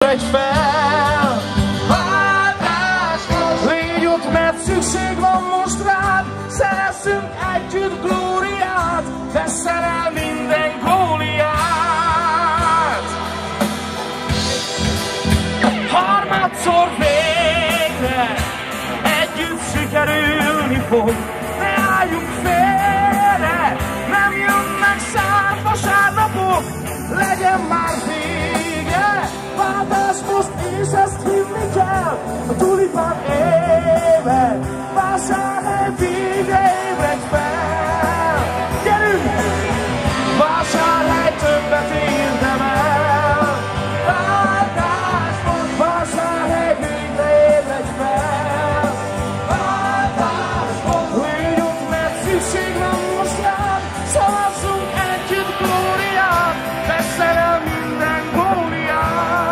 Egy fel, légy ott, mert szükség van most rád. Szerezzünk együtt glóriát, vesszel el minden góliát. Harmadszor végre együtt sikerülni fog. Ne álljunk félre, nem jönnek szárt vasárnapok. Legyen már vége, váltás most, és ezt hinni kell. A tulipán éve, Vásárhely végre ébredj fel. Gyerünk! Vásárhely többet érdemel. Váltás most, Vásárhely végre ébredj fel. Váltás most, légy ott, mert szükség van most rád. Szavazzunk együtt glóriát, vesszel el minden góliát.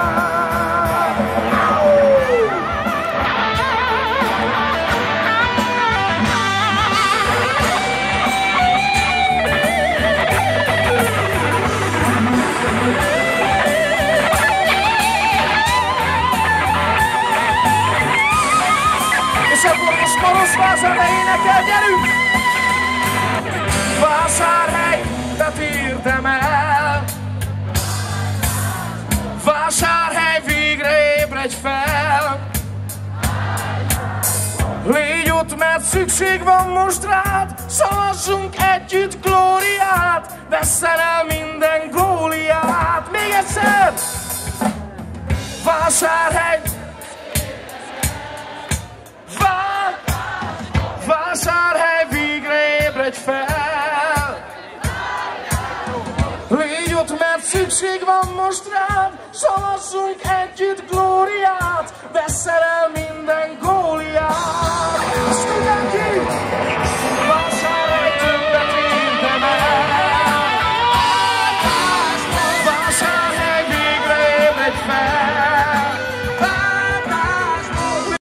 És akkor most Marosvásárhely énekel, gyerünk! Vásárhely, te érdemel. Vásárhely, végre ébredj fel. Légy ott, mert szükség van most rád. Szavazzunk együtt glóriát, vesszel el minden góliát. Még egyszer! Vásárhely, Vásárhely, végre ébredj fel. Légy ott, mert szükség van most rád. Szavazzunk együtt